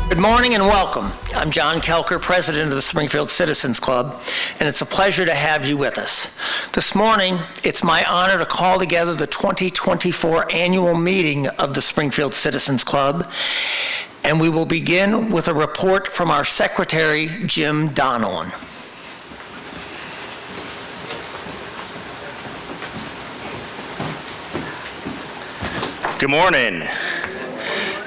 Good morning and welcome. I'm John Kelker, President of the Springfield Citizens Club, and it's a pleasure to have you with us. This morning, it's my honor to call together the 2024 annual meeting of the Springfield Citizens Club, and we will begin with a report from our Secretary, Jim Donovan. Good morning.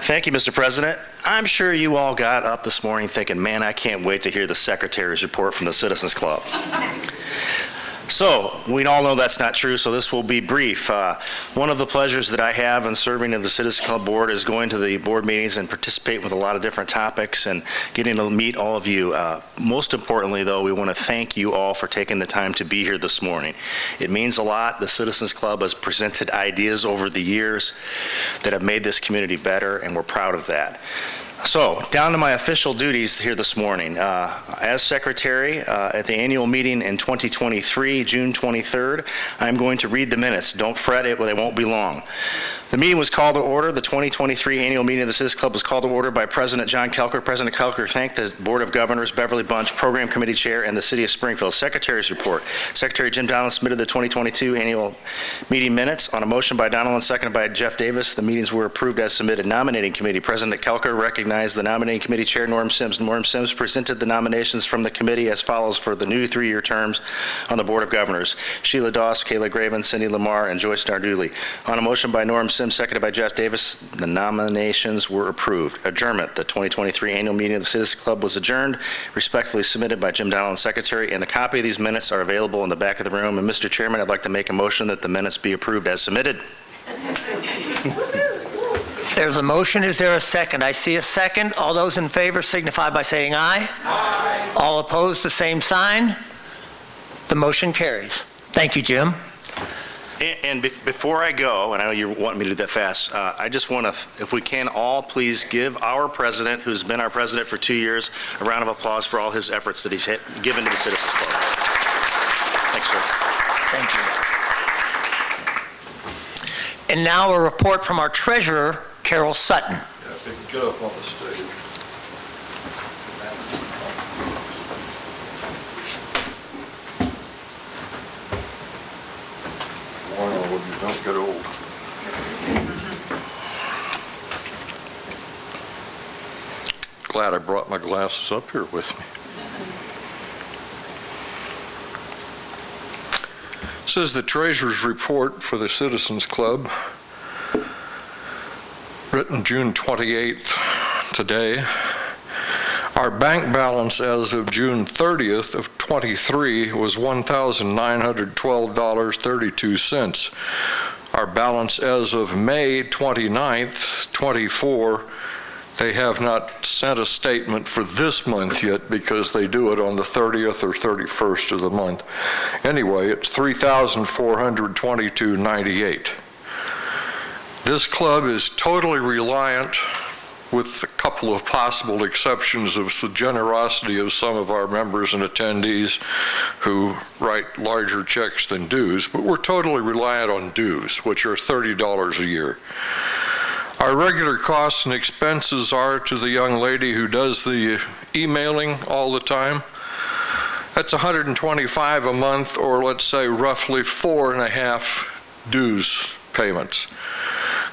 Thank you, Mr. President. I'm sure you all got up this morning thinking, man, I can't wait to hear the Secretary's report from the Citizens Club. So, we all know that's not true, so this will be brief. One of the pleasures that I have in serving in the Citizens Club Board is going to the board meetings and participate with a lot of different topics and getting to meet all of you. Most importantly, though, we want to thank you all for taking the time to be here this morning. It means a lot. The Citizens Club has presented ideas over the years that have made this community better, and we're proud of that. So, down to my official duties here this morning. As Secretary at the annual meeting in 2023, June 23rd, I'm going to read the minutes. Don't fret, they won't be long. The meeting was called to order. The 2023 annual meeting of the Citizens Club was called to order by President John Kelker. President Kelker thanked the Board of Governors, Beverly Bunch, Program Committee Chair, and the City of Springfield. Secretary's report. Secretary Jim Donovan submitted the 2022 annual meeting minutes on a motion by Donovan, seconded by Jeff Davis. The meetings were approved as submitted. Nominating Committee. President Kelker recognized the Nominating Committee Chair, Norm Sims. Norm Sims presented the nominations from the committee as follows for the new 3-year terms on the Board of Governors. Sheila Doss, Kayla Graven, Cindy Lamar, and Joyce Narduli. On a motion by Norm Sims, seconded by Jeff Davis, the nominations were approved. Adjournment. The 2023 annual meeting of the Citizens Club was adjourned. Respectfully submitted by Jim Donovan, Secretary, and a copy of these minutes are available in the back of the room. And Mr. Chairman, I'd like to make a motion that the minutes be approved as submitted. There's a motion. Is there a second? I see a second. All those in favor signify by saying aye. Aye. All opposed, the same sign. The motion carries. Thank you, Jim. And before I go, and I know you want me to do that fast, I just want to, if we can all please give our president, who's been our president for 2 years, a round of applause for all his efforts that he's given to the Citizens Club. Thanks, sir. Thank you. And now a report from our treasurer, Carol Sutton. Yeah, if you can get up on the stage. When you don't get old. Glad I brought my glasses up here with me. This is the Treasurer's Report for the Citizens Club, written June 28th today. Our bank balance as of June 30th of 23 was $1,912.32. Our balance as of May 29th, 24, they have not sent a statement for this month yet because they do it on the 30th or 31st of the month. Anyway, it's $3,422.98. This club is totally reliant, with a couple of possible exceptions of the generosity of some of our members and attendees who write larger checks than dues, but we're totally reliant on dues, which are $30 a year. Our regular costs and expenses are to the young lady who does the emailing all the time. That's $125 a month, or let's say roughly 4.5 dues payments.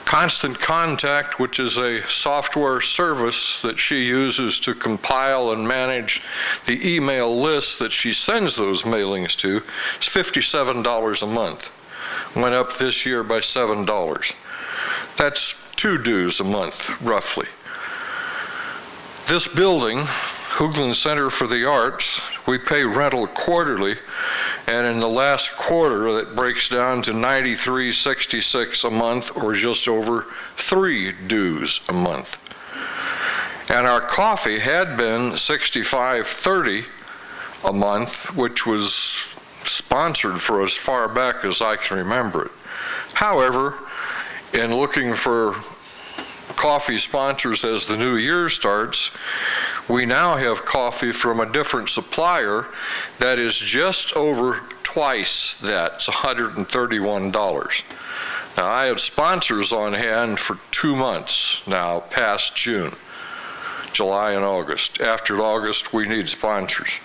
Constant Contact, which is a software service that she uses to compile and manage the email lists that she sends those mailings to, is $57 a month. Went up this year by $7. That's 2 dues a month, roughly. This building, Hoogland Center for the Arts, we pay rental quarterly, and in the last quarter that breaks down to $93.66 a month, or just over 3 dues a month. And our coffee had been $65.30 a month, which was sponsored for as far back as I can remember it. However, in looking for coffee sponsors as the new year starts, we now have coffee from a different supplier that is just over twice that. It's $131. Now, I have sponsors on hand for 2 months now, past June. July and August. After August, we need sponsors.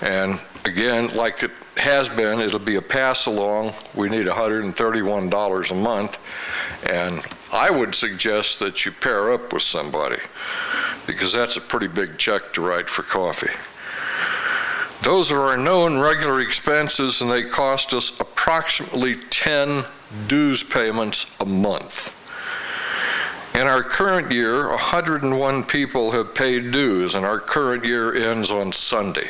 And again, like it has been, it'll be a pass-along. We need $131 a month. And I would suggest that you pair up with somebody, because that's a pretty big check to write for coffee. Those are our known regular expenses, and they cost us approximately 10 dues payments a month. In our current year, 101 people have paid dues, and our current year ends on Sunday.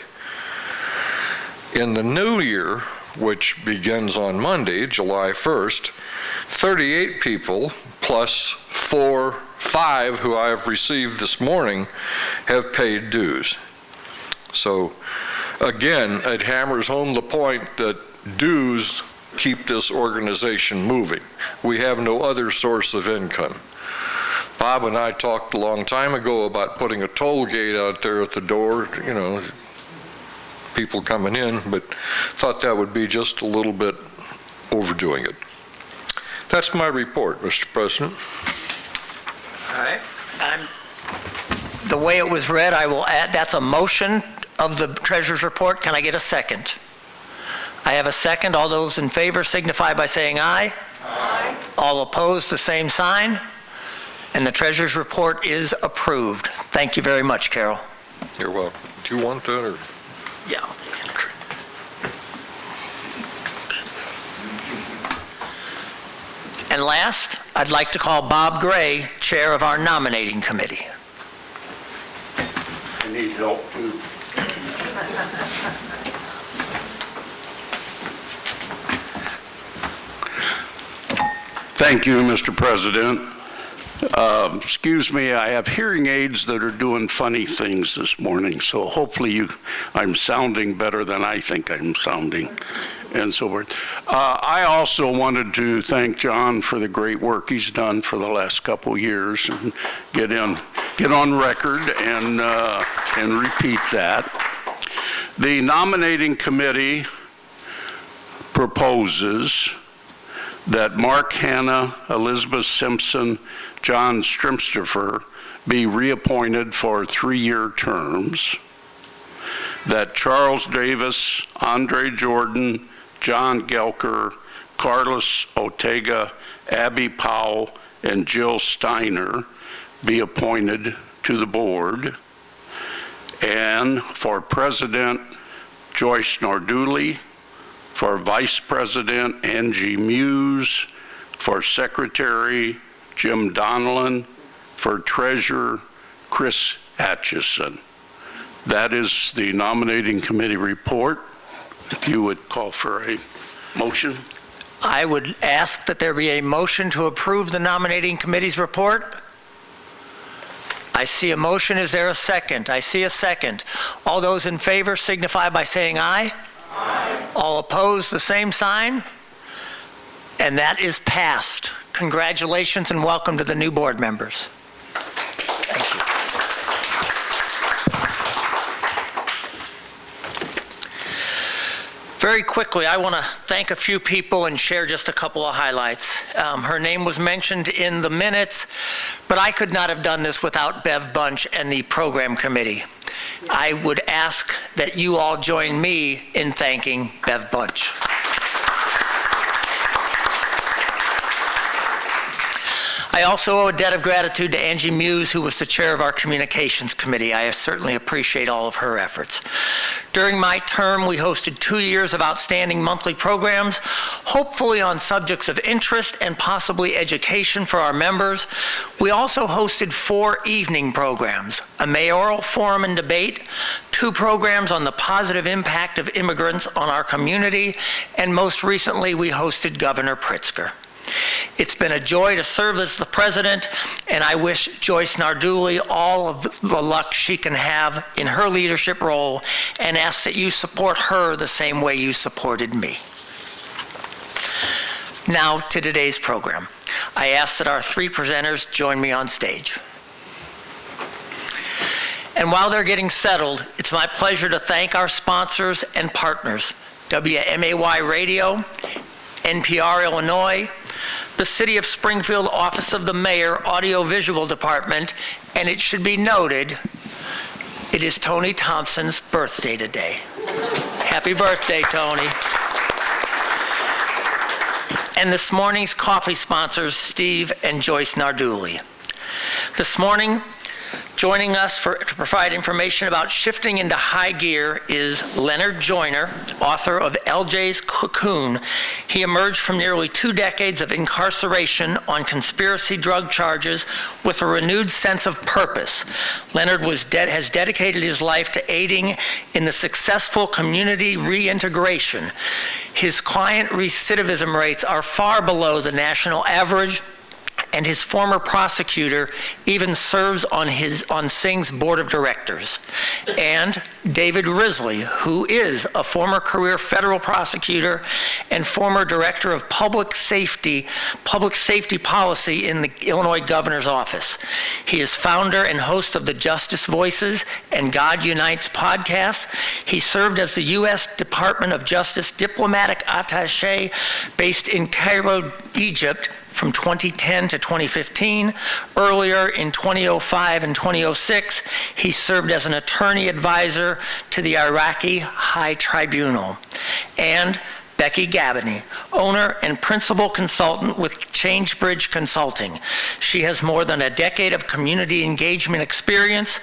In the new year, which begins on Monday, July 1st, 38 people plus 5 who I have received this morning have paid dues. So again, it hammers home the point that dues keep this organization moving. We have no other source of income. Bob and I talked a long time ago about putting a toll gate out there at the door, people coming in, but thought that would be just a little bit overdoing it. That's my report, Mr. President. All right. The way it was read, I will add, that's a motion of the treasurer's report. Can I get a second? I have a second. All those in favor signify by saying aye. Aye. All opposed, the same sign. And the treasurer's report is approved. Thank you very much, Carol. You're welcome. Do you want that, or? Yeah. And last, I'd like to call Bob Gray, chair of our nominating committee. I need help too. Thank you, Mr. President. Excuse me, I have hearing aids that are doing funny things this morning, so hopefully I'm sounding better than I think I'm sounding, and so forth. I also wanted to thank John for the great work he's done for the last couple years, and get on record and repeat that. The nominating committee proposes that Mark Hanna, Elizabeth Simpson, John Strimstoffer be reappointed for 3-year terms, that Charles Davis, Andre Jordan, John Gelker, Carlos Ortega, Abby Powell, and Jill Steiner be appointed to the board, and for President, Joyce Narduli, for Vice President, Angie Muse, for Secretary, Jim Donlin, for Treasurer, Chris Atchison. That is the nominating committee report. If you would call for a motion. I would ask that there be a motion to approve the nominating committee's report. I see a motion. Is there a second? I see a second. All those in favor signify by saying aye. Aye. All opposed, the same sign. And that is passed. Congratulations and welcome to the new board members. Thank you. Very quickly, I want to thank a few people and share just a couple of highlights. Her name was mentioned in the minutes, but I could not have done this without Bev Bunch and the program committee. I would ask that you all join me in thanking Bev Bunch. I also owe a debt of gratitude to Angie Muse, who was the chair of our communications committee. I certainly appreciate all of her efforts. During my term, we hosted 2 years of outstanding monthly programs, hopefully on subjects of interest and possibly education for our members. We also hosted 4 evening programs, a mayoral forum and debate, 2 programs on the positive impact of immigrants on our community, and most recently, we hosted Governor Pritzker. It's been a joy to serve as the president, and I wish Joyce Narduli all of the luck she can have in her leadership role, and ask that you support her the same way you supported me. Now to today's program. I ask that our 3 presenters join me on stage. And while they're getting settled, it's my pleasure to thank our sponsors and partners, WMAY Radio, NPR Illinois, the City of Springfield Office of the Mayor Audiovisual Department, and it should be noted, It is Tony Thompson's birthday today. Happy birthday, Tony. And this morning's coffee sponsors, Steve and Joyce Narduli. This morning, joining us to provide information about shifting into high gear is Leonard Joyner, author of LJ's Cocoon. He emerged from nearly 2 decades of incarceration on conspiracy drug charges with a renewed sense of purpose. Leonard has dedicated his life to aiding in the successful community reintegration. His client recidivism rates are far below the national average, and his former prosecutor even serves on Singh's board of directors. And David Risley, who is a former career federal prosecutor and former director of public safety policy in the Illinois governor's office. He is founder and host of the Justice Voices and God Unites podcast. He served as the U.S. Department of Justice diplomatic attaché based in Cairo, Egypt, from 2010 to 2015. Earlier in 2005 and 2006, he served as an attorney advisor to the Iraqi High Tribunal. And Becky Gabney, owner and principal consultant with ChangeBridge Consulting. She has more than a decade of community engagement experience.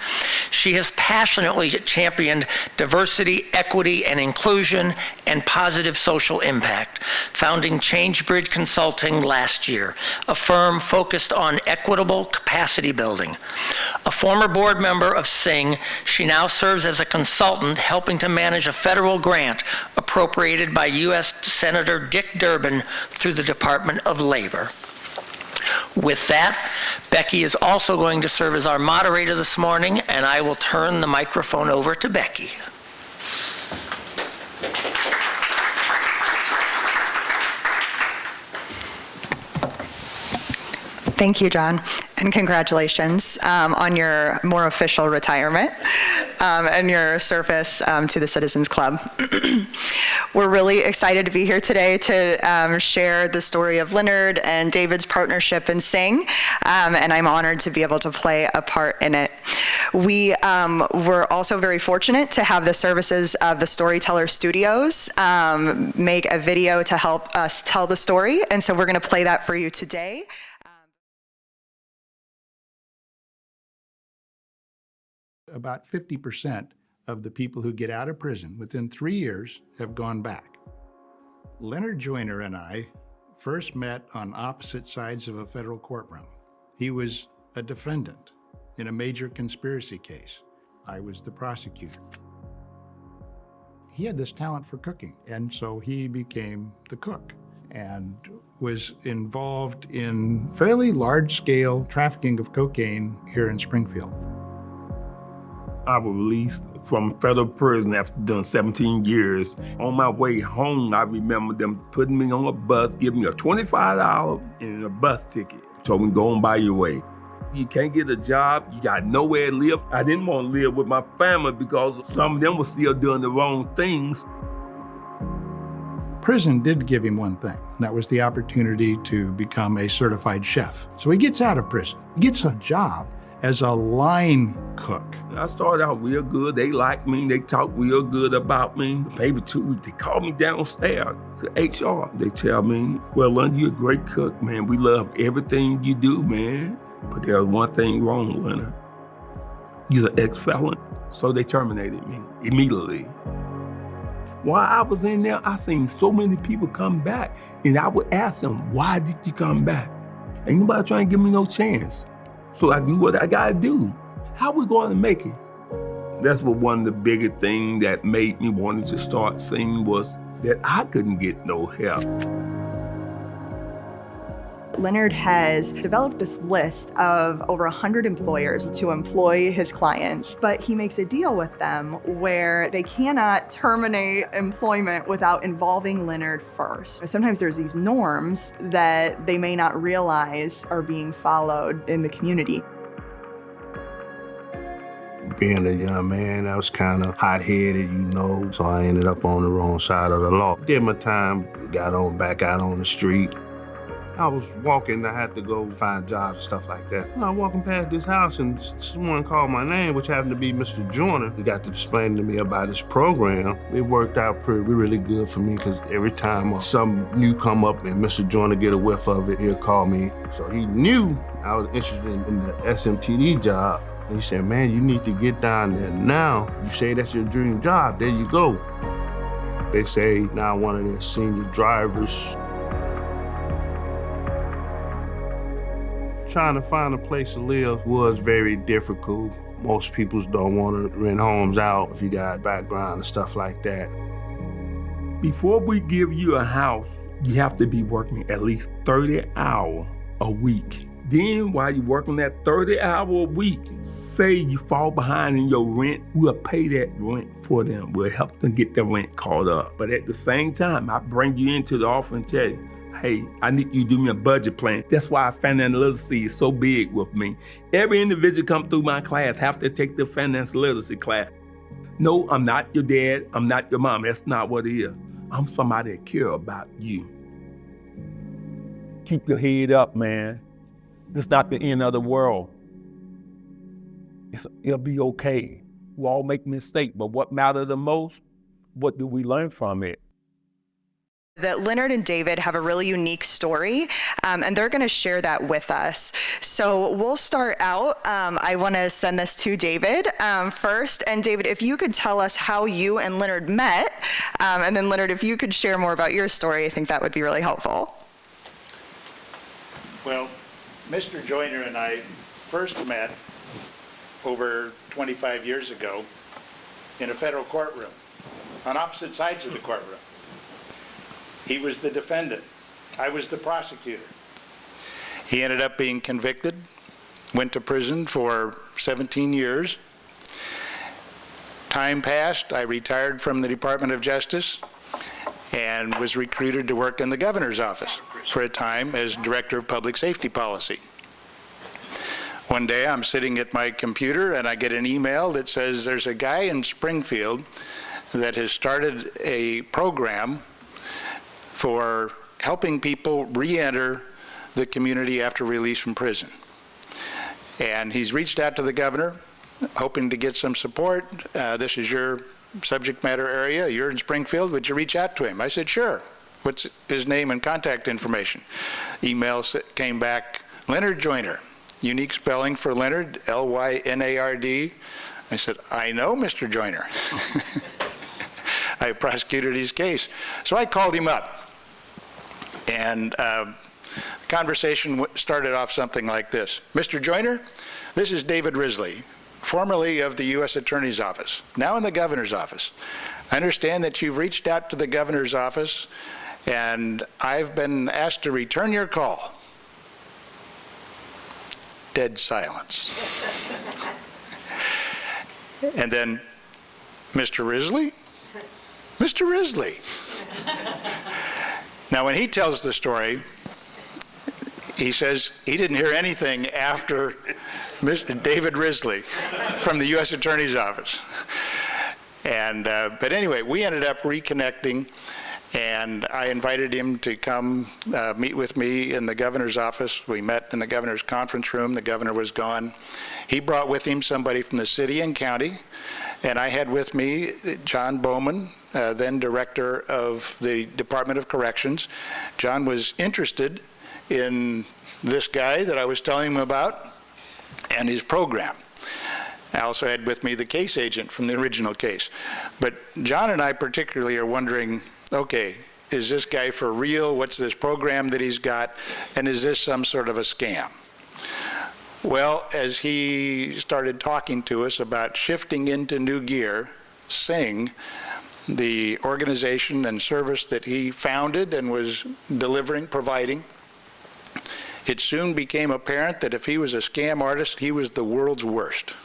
She has passionately championed diversity, equity, and inclusion, and positive social impact, founding ChangeBridge Consulting last year, a firm focused on equitable capacity building. A former board member of Singh, she now serves as a consultant helping to manage a federal grant appropriated by U.S. Senator Dick Durbin through the Department of Labor. With that, Becky is also going to serve as our moderator this morning, and I will turn the microphone over to Becky. Thank you, John, and congratulations on your more official retirement and your service to the Citizens Club. We're really excited to be here today to share the story of Leonard and David's partnership in Sing, and I'm honored to be able to play a part in it. We were also very fortunate to have the services of the Storyteller Studios make a video to help us tell the story, and so we're going to play that for you today. About 50% of the people who get out of prison within 3 years have gone back. Leonard Joyner and I first met on opposite sides of a federal courtroom. He was a defendant in a major conspiracy case. I was the prosecutor. He had this talent for cooking, and so he became the cook and was involved in fairly large-scale trafficking of cocaine here in Springfield. I was released from federal prison after doing 17 years. On my way home, I remember them putting me on a bus, giving me a $25 and a bus ticket. Told me, go on by your way. You can't get a job, you got nowhere to live. I didn't want to live with my family because some of them were still doing the wrong things. Prison did give him one thing, and that was the opportunity to become a certified chef. So he gets out of prison, gets a job as a line cook. I started out real good. They liked me. They talked real good about me. Maybe 2 weeks, they called me downstairs to HR. They tell me, well, Leonard, you're a great cook, man. We love everything you do, man. But there was one thing wrong, Leonard. You're an ex-felon. So they terminated me immediately. While I was in there, I seen so many people come back. And I would ask them, why did you come back? Ain't nobody trying to give me no chance. So I do what I gotta do. How we going to make it? That's what one of the bigger things that made me want to start singing was that I couldn't get no help. Leonard has developed this list of over 100 employers to employ his clients, but he makes a deal with them where they cannot terminate employment without involving Leonard first. Sometimes there's these norms that they may not realize are being followed in the community. Being a young man, I was kind of hot-headed, so I ended up on the wrong side of the law. Did my time, got on back out on the street. I was walking, I had to go find jobs and stuff like that. I was walking past this house and someone called my name, which happened to be Mr. Joyner. He got to explain to me about his program. It worked out really good for me because every time something new come up and Mr. Joyner get a whiff of it, he'll call me. So he knew I was interested in the SMTD job. And he said, man, you need to get down there now. You say that's your dream job, there you go. They say now one of their senior drivers. Trying to find a place to live was very difficult. Most people don't want to rent homes out if you got background and stuff like that. Before we give you a house, you have to be working at least 30 hours a week. Then while you're working that 30 hours a week, say you fall behind in your rent, we'll pay that rent for them. We'll help them get their rent caught up. But at the same time, I bring you into the office and tell you, hey, I need you to do me a budget plan. That's why financial literacy is so big with me. Every individual come through my class have to take the financial literacy class. No, I'm not your dad. I'm not your mom. That's not what it is. I'm somebody that care about you. Keep your head up, man. This is not the end of the world. It'll be okay. We all make mistakes, but what matters the most, what do we learn from it? That Leonard and David have a really unique story, and they're going to share that with us. So we'll start out. I want to send this to David first. And David, if you could tell us how you and Leonard met, and then Leonard, if you could share more about your story, I think that would be really helpful. Well, Mr. Joyner and I first met over 25 years ago in a federal courtroom, on opposite sides of the courtroom. He was the defendant. I was the prosecutor. He ended up being convicted, went to prison for 17 years. Time passed. I retired from the Department of Justice and was recruited to work in the governor's office for a time as Director of Public Safety Policy. One day I'm sitting at my computer and I get an email that says there's a guy in Springfield that has started a program for helping people re-enter the community after release from prison. And he's reached out to the governor, hoping to get some support. This is your subject matter area. You're in Springfield. Would you reach out to him? I said, sure. What's his name and contact information? Email came back, Leonard Joyner. Unique spelling for Leonard, L-Y-N-A-R-D. I said, I know Mr. Joyner. I prosecuted his case. So I called him up. And the conversation started off something like this. Mr. Joyner, this is David Risley, formerly of the U.S. Attorney's Office, now in the governor's office. I understand that you've reached out to the governor's office, and I've been asked to return your call. Dead silence. And then, Mr. Risley? Mr. Risley. Now, when he tells the story, he says he didn't hear anything after Mr. David Risley from the U.S. Attorney's Office. And, but anyway, we ended up reconnecting, and I invited him to come meet with me in the governor's office. We met in the governor's conference room. The governor was gone. He brought with him somebody from the city and county, and I had with me John Bowman, then director of the Department of Corrections. John was interested in this guy that I was telling him about and his program. I also had with me the case agent from the original case. But John and I particularly are wondering, okay, is this guy for real? What's this program that he's got? And is this some sort of a scam? Well, as he started talking to us about shifting into new gear, Sing, the organization and service that he founded and was providing, it soon became apparent that if he was a scam artist, he was the world's worst.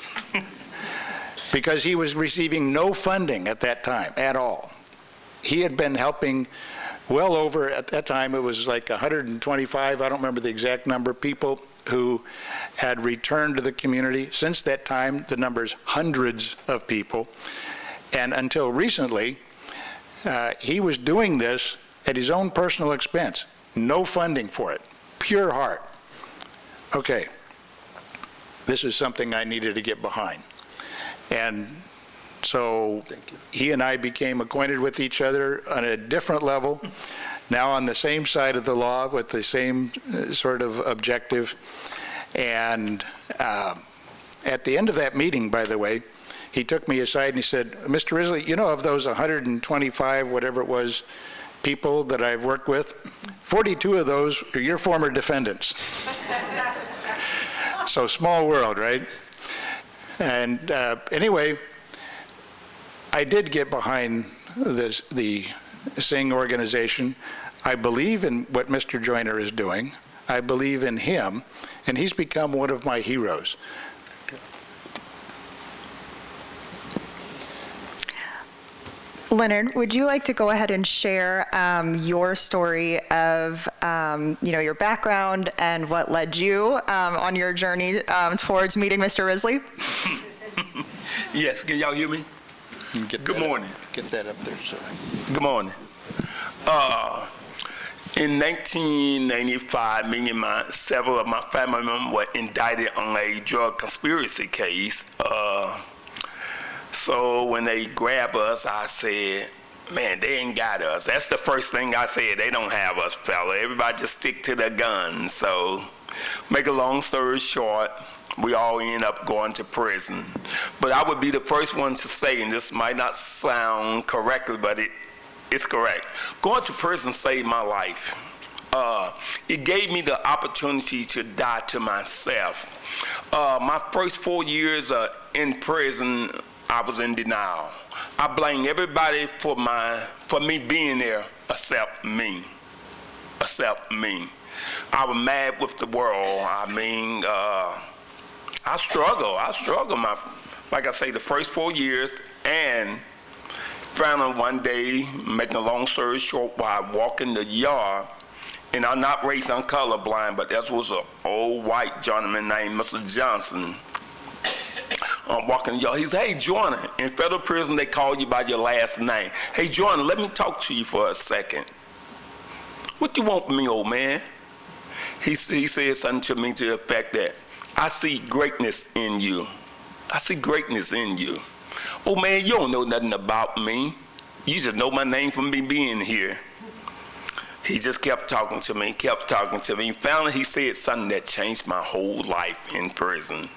Because he was receiving no funding at that time at all. He had been helping well over, at that time it was like 125, I don't remember the exact number, people who had returned to the community. Since that time, the number's hundreds of people. And until recently, he was doing this at his own personal expense. No funding for it. pure heart, okay, this is something I needed to get behind. And so he and I became acquainted with each other on a different level, now on the same side of the law with the same sort of objective. And at the end of that meeting, by the way, he took me aside and he said, Mr. Risley, you know, of those 125, whatever it was, people that I've worked with, 42 of those are your former defendants. So small world, right? And anyway, I did get behind the Sing organization. I believe in what Mr. Joyner is doing. I believe in him, and he's become one of my heroes. Leonard, would you like to go ahead and share your story of your background and what led you on your journey towards meeting Mr. Risley? Yes, can y'all hear me? Good morning. Get that up there, sir. Good morning. In 1995, me and several of my family members were indicted on a drug conspiracy case. So when they grabbed us, I said, man, they ain't got us. That's the first thing I said. They don't have us, fella. Everybody just stick to their guns. So make a long story short, we all end up going to prison. But I would be the first one to say, and this might not sound correctly, but it's correct. Going to prison saved my life. It gave me the opportunity to die to myself. My first 4 years in prison, I was in denial. I blame everybody for me being there except me. Except me. I was mad with the world. I mean, I struggled. Like I say, the first 4 years, and finally one day, making a long story short, while I walk in the yard, and I'm not race, I'm colorblind, but that was an old white gentleman named Mr. Johnson. I'm walking in the yard. He said, hey, Joyner, in federal prison, they call you by your last name. Hey, Joyner, let me talk to you for a second. What do you want from me, old man? He said something to me to the effect that, I see greatness in you. I see greatness in you. Oh, man, you don't know nothing about me. You just know my name from me being here. He just kept talking to me, Finally, he said something that changed my whole life in prison.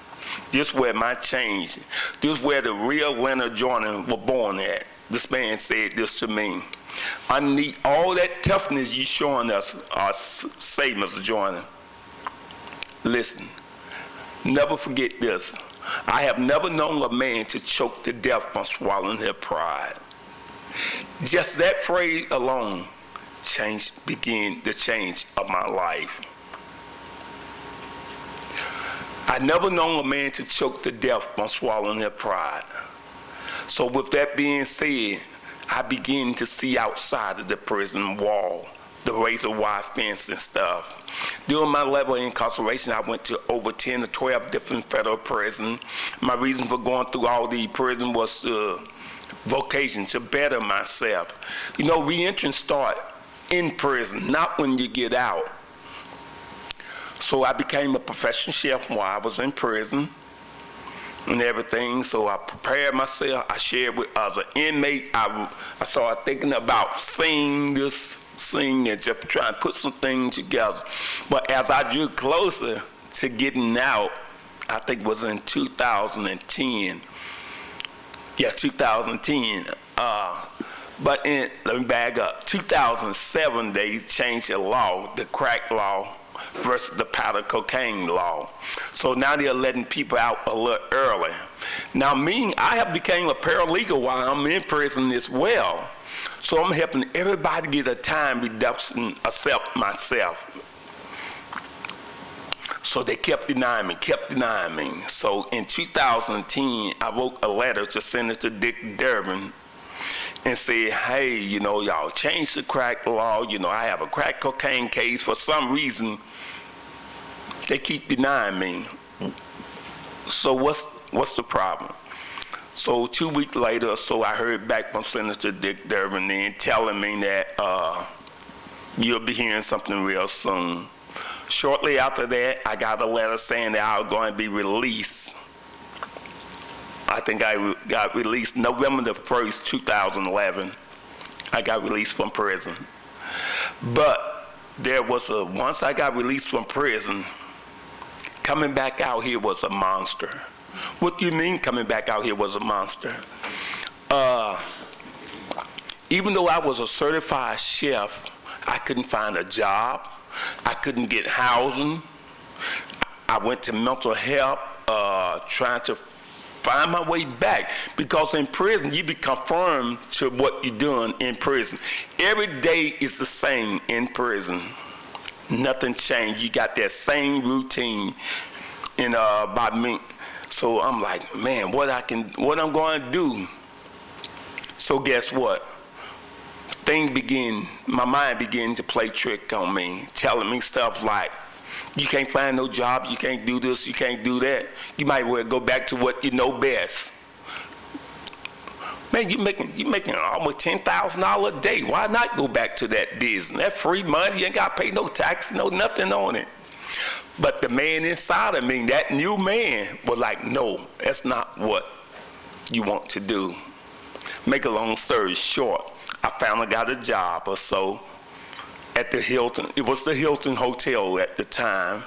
This where my change, this where the real Leonard Joyner was born at. This man said this to me. I need all that toughness you showing us, say, Mr. Joyner. Listen, never forget this. I have never known a man to choke to death by swallowing their pride. Just that phrase alone began the change of my life. I never known a man to choke to death by swallowing their pride. So with that being said, I began to see outside of the prison wall, the razor wire fence and stuff. During my level of incarceration, I went to over 10 or 12 different federal prisons. My reason for going through all the prison was vocation, to better myself. You know, re-entrance start in prison, not when you get out. So I became a professional chef while I was in prison and everything. So I prepared myself. I shared with other inmates. I started thinking about sing and just trying to put some things together. But as I drew closer to getting out, I think it was in 2010. Yeah, 2010. But let me back up. 2007, they changed the law, the crack law, versus the powder cocaine law. So now they're letting people out a little early. Now I have become a paralegal while I'm in prison as well. So I'm helping everybody get a time reduction except myself. So they kept denying me. So in 2010, I wrote a letter to Senator Dick Durbin and said, hey, y'all change the crack law. I have a crack cocaine case. For some reason, they keep denying me. So what's the problem? So 2 weeks later, I heard back from Senator Dick Durbin then telling me that you'll be hearing something real soon. Shortly after that, I got a letter saying that I was going to be released. I think I got released November the 1st, 2011. I got released from prison. But there was once I got released from prison, coming back out here was a monster. What do you mean coming back out here was a monster? Even though I was a certified chef, I couldn't find a job. I couldn't get housing. I went to mental health, trying to find my way back, because in prison you be conformed to what you're doing in prison. Every day is the same in prison. Nothing changed. You got that same routine by me. So I'm like, man, what I'm going to do? So guess what? My mind began to play trick on me, telling me stuff like, you can't find no job, you can't do this, you can't do that. You might well go back to what you know best. Man, you making almost $10,000 a day. Why not go back to that business? That free money, you ain't got to pay no tax, no nothing on it. But the man inside of me, that new man, was like, no, that's not what you want to do. Make a long story short, I finally got a job or so at the Hilton. It was the Hilton Hotel at the time.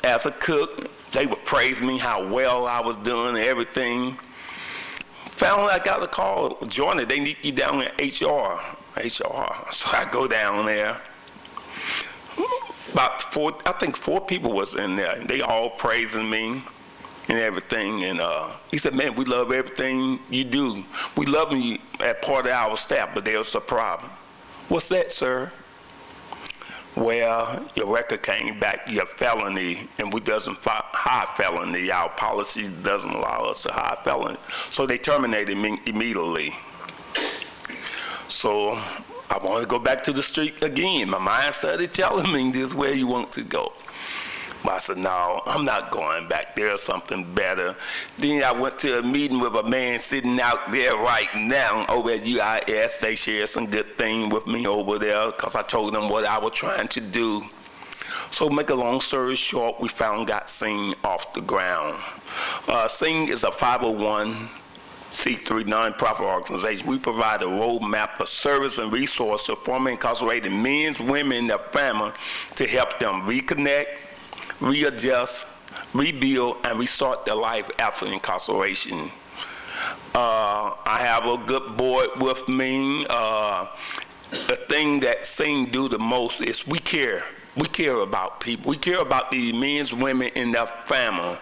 As a cook, they would praise me how well I was doing and everything. Finally, I got a call, Jordan, they need you down in HR. So I go down there. I think four people was in there. They all praising me and everything. And he said, man, we love everything you do. We love you as part of our staff, but there's a problem. What's that, sir? Well, your record came back, your felony, and we doesn't hire felony. Our policy doesn't allow us to hire felony. So they terminated me immediately. So I wanted to go back to the street again. My mind started telling me this is where you want to go. But I said, no, I'm not going back. There's something better. Then I went to a meeting with a man sitting out there right now over at UIS. They shared some good thing with me over there because I told them what I was trying to do. So make a long story short, we got Sing off the ground. Sing is a 501c3 nonprofit organization. We provide a roadmap of service and resources to former incarcerated men, women, and their family to help them reconnect, readjust, rebuild, and restart their life after incarceration. I have a good board with me. The thing that Sing do the most is we care. We care about people. We care about the men, women, and their family.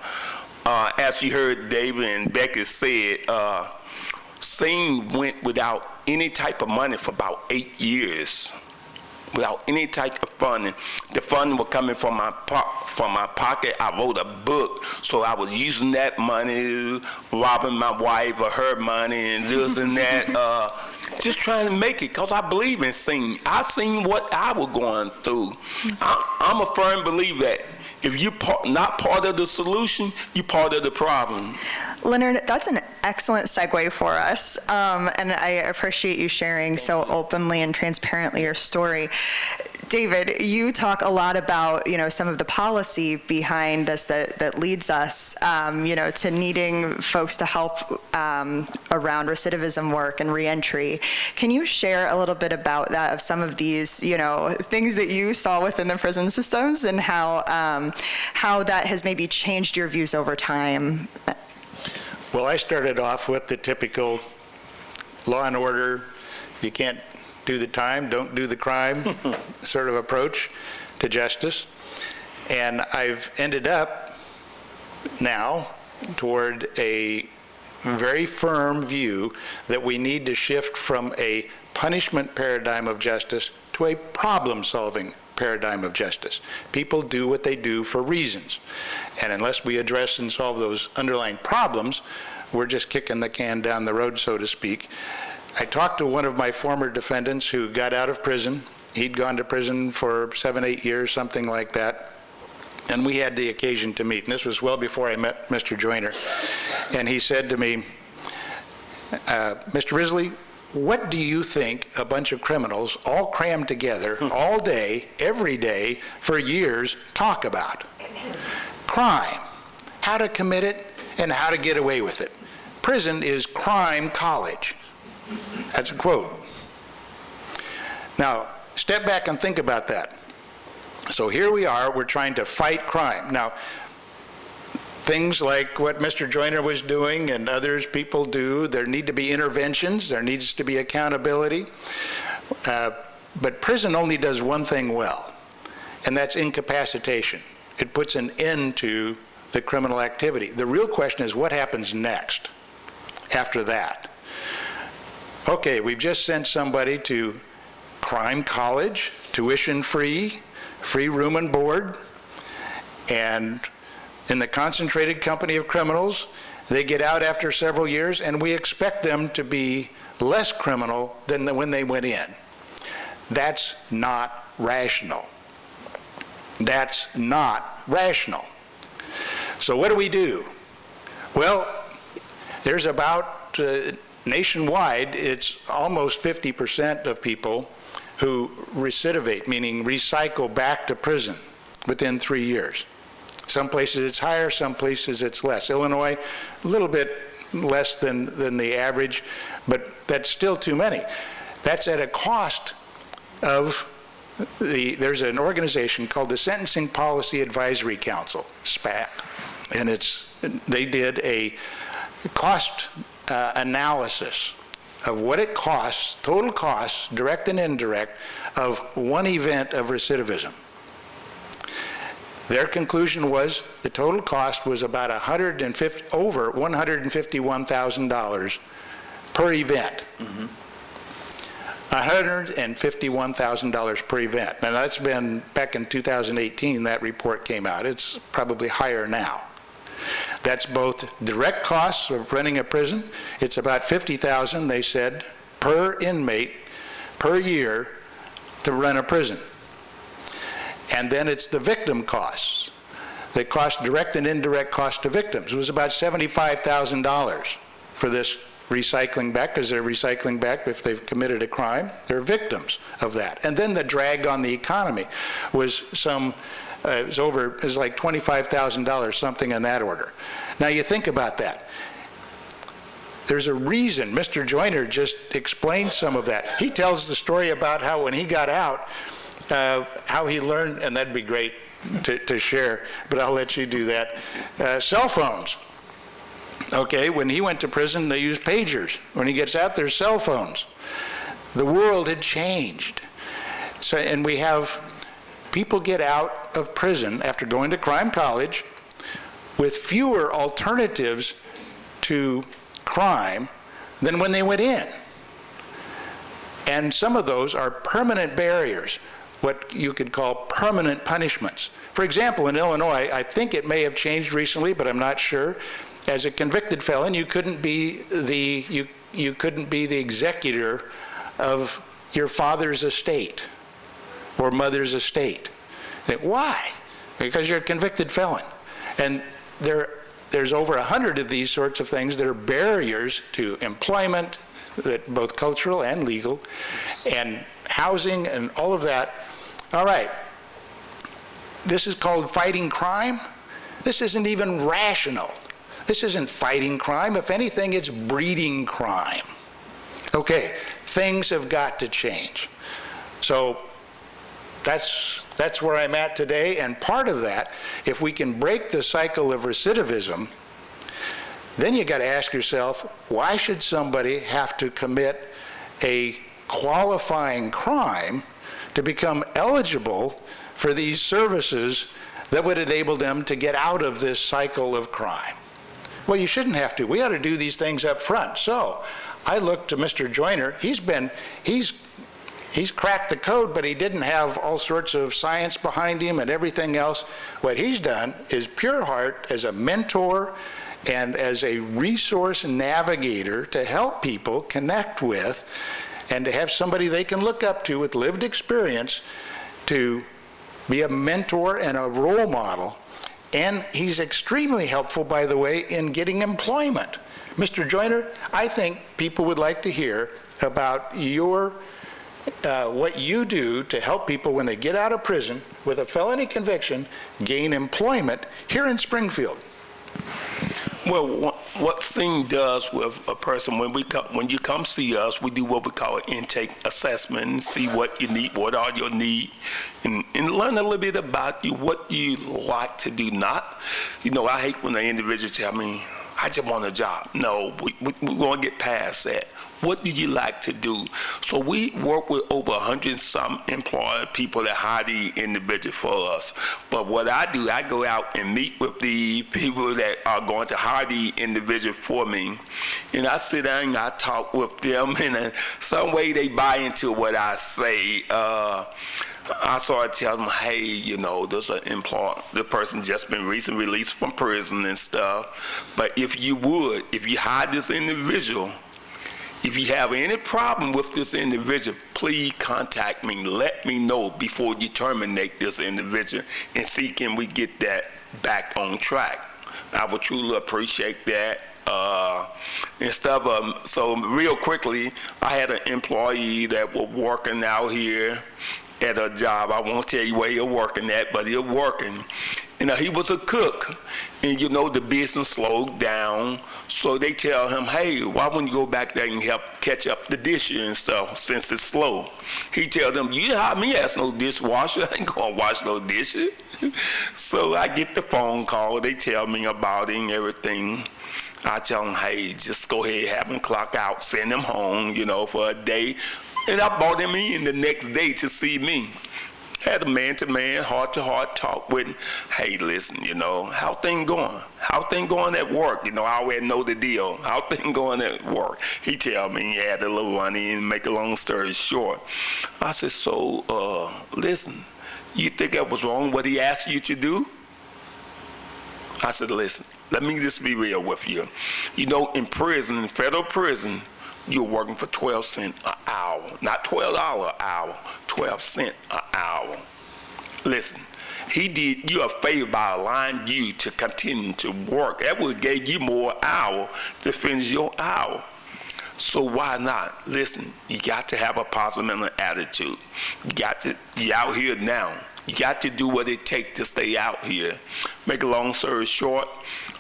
As you heard David and Becky said, Sing went without any type of money for about 8 years. Without any type of funding. The funding was coming from my pocket. I wrote a book, so I was using that money, robbing my wife of her money and this and that, just trying to make it, because I believe in singing. I seen what I was going through. I'm a firm believer that if you're not part of the solution, you're part of the problem. Leonard, that's an excellent segue for us, and I appreciate you sharing so openly and transparently your story. David, you talk a lot about, some of the policy behind this that leads us, to needing folks to help around recidivism work and reentry. Can you share a little bit about that, of some of these, things that you saw within the prison systems and how that has maybe changed your views over time? Well, I started off with the typical law and order, you can't do the time, don't do the crime sort of approach to justice. And I've ended up now toward a very firm view that we need to shift from a punishment paradigm of justice to a problem-solving paradigm of justice. People do what they do for reasons. And unless we address and solve those underlying problems, we're just kicking the can down the road, so to speak. I talked to one of my former defendants who got out of prison. He'd gone to prison for 7, 8 years, something like that. And we had the occasion to meet. And this was well before I met Mr. Joyner. And he said to me, Mr. Risley, what do you think a bunch of criminals all crammed together all day, every day, for years talk about? Crime, how to commit it, and how to get away with it. Prison is crime college. That's a quote. Now, step back and think about that. So here we are, we're trying to fight crime. Now, things like what Mr. Joyner was doing and others people do, there need to be interventions, there needs to be accountability. But prison only does one thing well, and that's incapacitation. It puts an end to the criminal activity. The real question is what happens next after that? Okay, we've just sent somebody to crime college, tuition free, free room and board, and in the concentrated company of criminals, they get out after several years, and we expect them to be less criminal than when they went in. That's not rational. That's not rational. So what do? Well, there's about, nationwide, it's almost 50% of people who recidivate, meaning recycle back to prison within 3 years. Some places it's higher, some places it's less. Illinois, a little bit less than the average, but that's still too many. That's at a cost of there's an organization called the Sentencing Policy Advisory Council, SPAC, and they did a cost analysis of what it costs, total costs, direct and indirect, of one event of recidivism. Their conclusion was the total cost was about over $151,000 per event. Mm-hmm. $151,000 per event. Now that's been back in 2018, that report came out. It's probably higher now. That's both direct costs of running a prison. It's about $50,000, they said, per inmate per year to run a prison. And then it's the victim costs. The cost, direct and indirect cost to victims, was about $75,000 for this recycling back, because they're recycling back if they've committed a crime. They're victims of that. And then the drag on the economy was it was like $25,000, something in that order. Now you think about that. There's a reason. Mr. Joyner just explained some of that. He tells the story about how when he got out, how he learned, and that'd be great to share, but I'll let you do that. Cell phones. Okay, when he went to prison, they used pagers. When he gets out, there's cell phones. The world had changed. So, and we have people get out of prison after going to crime college with fewer alternatives to crime than when they went in. And some of those are permanent barriers, what you could call permanent punishments. For example, in Illinois, I think it may have changed recently, but I'm not sure. As a convicted felon, you couldn't be the executor of your father's estate or mother's estate. Why? Because you're a convicted felon. And there's over 100 of these sorts of things that are barriers to employment, that both cultural and legal, and housing and all of that. All right, this is called fighting crime. This isn't even rational. This isn't fighting crime. If anything, it's breeding crime. Okay, things have got to change. So that's where I'm at today, and part of that, if we can break the cycle of recidivism, then you got to ask yourself, why should somebody have to commit a qualifying crime to become eligible for these services that would enable them to get out of this cycle of crime? Well, you shouldn't have to. We ought to do these things up front. So I look to Mr. Joyner. He's cracked the code, but he didn't have all sorts of science behind him and everything else. What he's done is pure heart as a mentor and as a resource navigator to help people connect with and to have somebody they can look up to with lived experience to be a mentor and a role model. And he's extremely helpful, by the way, in getting employment. Mr. Joyner, I think people would like to hear about what you do to help people when they get out of prison with a felony conviction gain employment here in Springfield. Well, what Sing does with a person, when you come see us, we do what we call an intake assessment and see what you need, what are your needs, and learn a little bit about you, what you like to do. Not, I hate when the individuals tell me, I just want a job. No, we're going to get past that. What do you like to do? So we work with over 100 some employed people that hire the individual for us. But what I do, I go out and meet with the people that are going to hire the individual for me. And I sit down and I talk with them, and in some way they buy into what I say. I started telling them, hey, there's an employee, the person just been recently released from prison and stuff. But if you hire this individual, if you have any problem with this individual, please contact me. Let me know before you terminate this individual and see can we get that back on track. I would truly appreciate that. And stuff. So real quickly, I had an employee that was working out here at a job. I won't tell you where he was working at, but he was working. He was a cook, and the business slowed down, so they tell him, hey, why wouldn't you go back there and help catch up the dishes and stuff since it's slow? He tell them, you hire me as no dishwasher, I ain't gonna wash no dishes. So I get the phone call, they tell me about it and everything. I tell them, hey, just go ahead, have them clock out, send them home, for a day. And I brought him in the next day to see me. Had a man-to-man, heart-to-heart talk with him. Hey, listen, how things going? How things going at work? I already know the deal. How things going at work? He tell me he had a little money, and make a long story short. I said, so, listen, you think that was wrong what he asked you to do? I said, listen, let me just be real with you. In prison, in federal prison, you're working for 12 cents an hour, not $12 an hour, 12 cents an hour. Listen, he did you a favor by allowing you to continue to work. That would have gave you more hour to finish your hour. So why not? Listen, you got to have a positive mental attitude. You out here now. You got to do what it takes to stay out here. Make a long story short,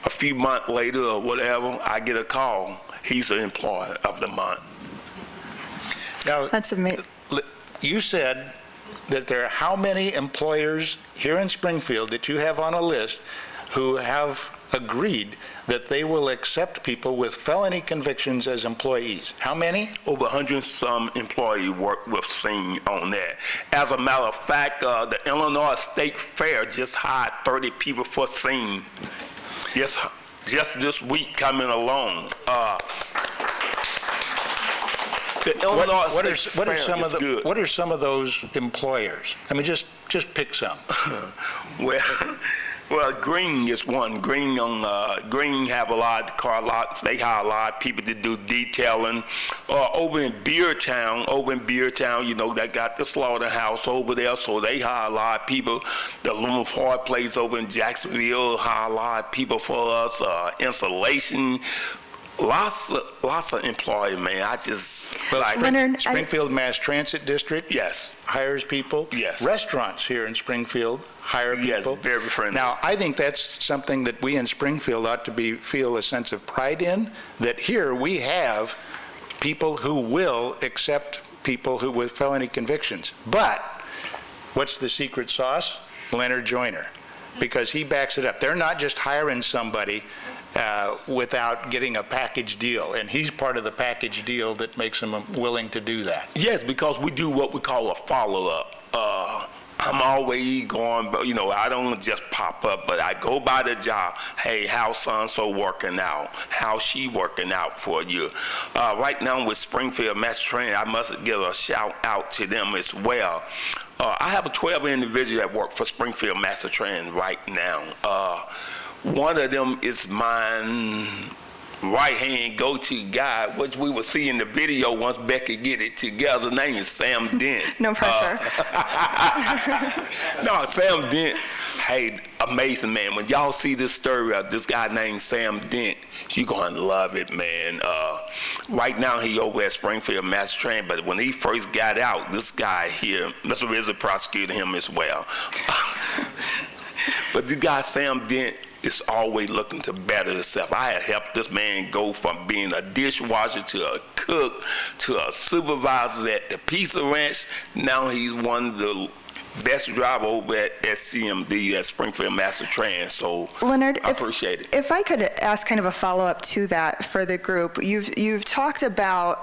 a few months later or whatever, I get a call. He's an employee of the month. Now, That's amazing. You said that there are how many employers here in Springfield that you have on a list who have agreed that they will accept people with felony convictions as employees? How many? Over 100 some employees work with Sing on that. As a matter of fact, the Illinois State Fair just hired 30 people for Sing. Just this week coming along. The Illinois State Fair is good. What are some of those employers? I mean, just pick some. Well, Green is one. Green have a lot of car lots. They hire a lot of people to do detailing. Over in Beertown, they got the slaughterhouse over there, so they hire a lot of people. The aluminum foil place over in Jacksonville hire a lot of people for us. Insulation. Lots of employees, man. I just like Leonard, Springfield Mass Transit District. Yes. Hires people. Yes. Restaurants here in Springfield hire people. Yes, very friendly. Now, I think that's something that we in Springfield ought to feel a sense of pride in. That here we have people who will accept people who with felony convictions. But what's the secret sauce? Leonard Joyner, because he backs it up. They're not just hiring somebody without getting a package deal, and he's part of the package deal that makes him willing to do that. Yes, because we do what we call a follow-up. I'm always going, I don't just pop up, but I go by the job. Hey, how's so-and-so working out? How's she working out for you? Right now with Springfield Mass Transit, I must give a shout out to them as well. I have a 12 individual that work for Springfield Mass Transit right now. One of them is mine right-hand go-to guy, which we will see in the video once Becky get it together. His name is Sam Dent. No pressure. No, Sam Dent, hey, amazing, man. When y'all see this story of this guy named Sam Dent, you're going to love it, man. Right now, he over at Springfield Master Train, but when he first got out, this guy here, Mr. Rizzo prosecuted him as well. But this guy, Sam Dent, is always looking to better himself. I had helped this man go from being a dishwasher to a cook to a supervisor at the Pizza Ranch. Now he's one of the best driver over at SCMD at Springfield Master Transit. So Leonard, I appreciate it. If I could ask kind of a follow-up to that for the group, you've talked about,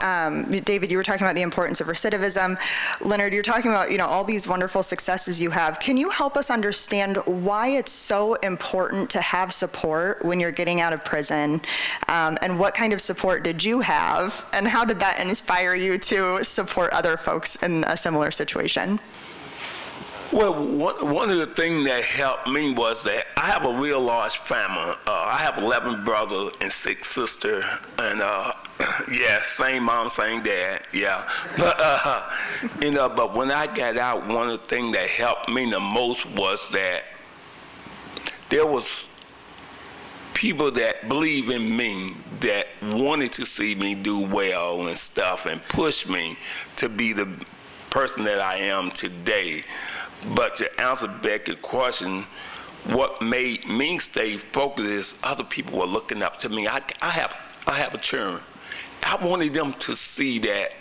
David, you were talking about the importance of recidivism. Leonard, you're talking about, all these wonderful successes you have. Can you help us understand why it's so important to have support when you're getting out of prison? And what kind of support did you have? And how did that inspire you to support other folks in a similar situation? Well, one of the things that helped me was that I have a real large family. I have 11 brothers and 6 sisters, and yeah, same mom, same dad, yeah. But but when I got out, one of the things that helped me the most was that there was people that believe in me, that wanted to see me do well and stuff, and push me to be the person that I am today. But to answer Becky's question, what made me stay focused is other people were looking up to me. I have a children. I wanted them to see that,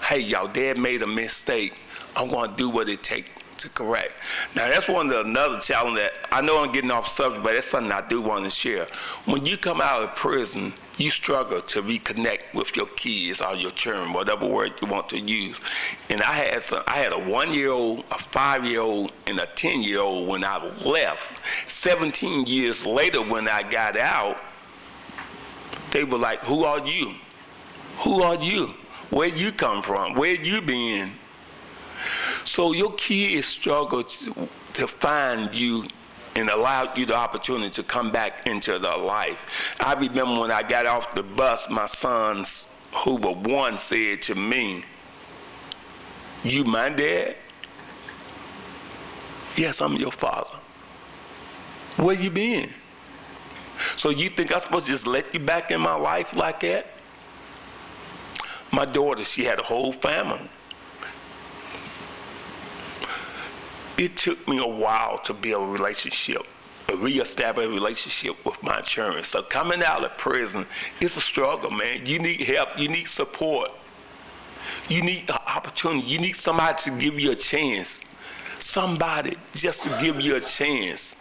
hey, y'all, Dad made a mistake. I'm going to do what it takes to correct. Now, that's another challenge that I know I'm getting off subject, but that's something I do want to share. When you come out of prison, you struggle to reconnect with your kids or your children, whatever word you want to use. And I had a 1-year-old, a 5-year-old, and a 10-year-old when I left. 17 years later, when I got out, they were like, "Who are you? Who are you? Where you come from? Where you been?" So your kids struggle to find you and allow you the opportunity to come back into their life. I remember when I got off the bus, my sons, who were 1, said to me, "You my dad?" "Yes, I'm your father." "Where you been?" "So you think I'm supposed to just let you back in my life like that?" My daughter, she had a whole family. It took me a while to build a relationship, reestablish a relationship with my children. So coming out of prison, it's a struggle, man. You need help. You need support. You need an opportunity. You need somebody to give you a chance. Somebody just to give you a chance.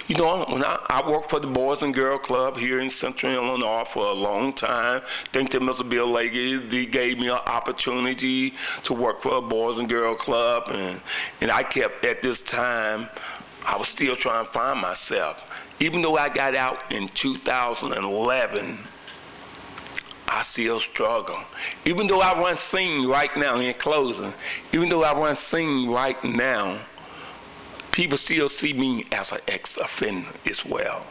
When I worked for the Boys and Girls Club here in Central Illinois for a long time. Thank you, Mr. Bill Leggett. He gave me an opportunity to work for a Boys and Girls Club. And I kept, at this time, I was still trying to find myself. Even though I got out in 2011, I still struggle. Even though I run sing right now, in closing, even though I run sing right now, people still see me as an ex-offender as well.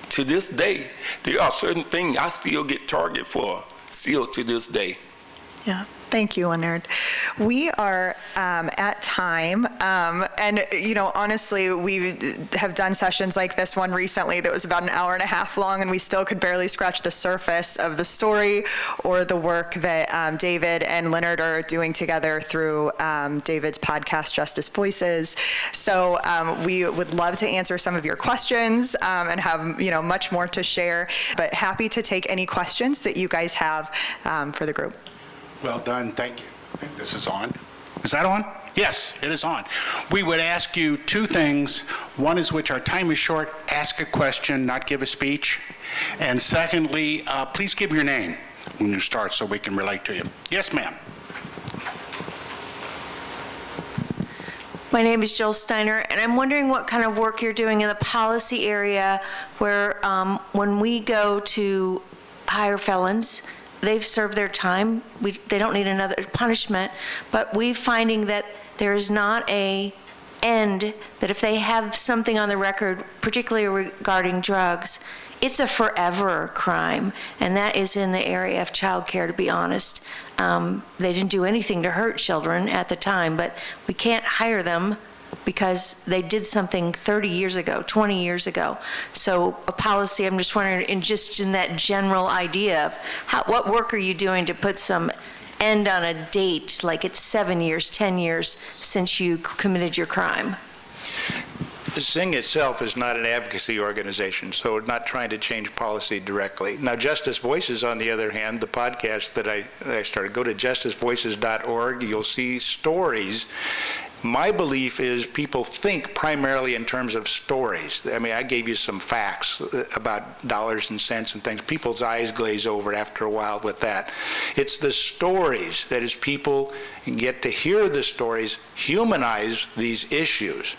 To this day, there are certain things I still get targeted for, still to this day. Yeah. Thank you, Leonard. We are at time, and honestly, we have done sessions like this one recently that was about an hour and a half long, and we still could barely scratch the surface of the story or the work that David and Leonard are doing together through David's podcast, Justice Voices. So we would love to answer some of your questions and have much more to share, but happy to take any questions that you guys have for the group. Well done, thank you. I think this is on. Is that on? Yes, it is on. We would ask you 2 things. One is, which our time is short, ask a question, not give a speech. And secondly, please give your name when you start so we can relate to you. Yes, ma'am. My name is Jill Steiner, and I'm wondering what kind of work you're doing in the policy area where when we go to hire felons, they've served their time. They don't need another punishment, but we're finding that there is not a and that if they have something on the record, particularly regarding drugs, it's a forever crime, and that is in the area of child care, to be honest. They didn't do anything to hurt children at the time, but we can't hire them because they did something 30 years ago, 20 years ago. So a policy, I'm just wondering, in that general idea of what work are you doing to put some end on a date, like it's 7 years, 10 years since you committed your crime? Sing itself is not an advocacy organization, so we're not trying to change policy directly. Now, Justice Voices, on the other hand, the podcast that I started, go to justicevoices.org. You'll see stories. My belief is people think primarily in terms of stories. I mean, I gave you some facts about dollars and cents and things. People's eyes glaze over after a while with that. It's the stories that as people get to hear the stories, humanize these issues,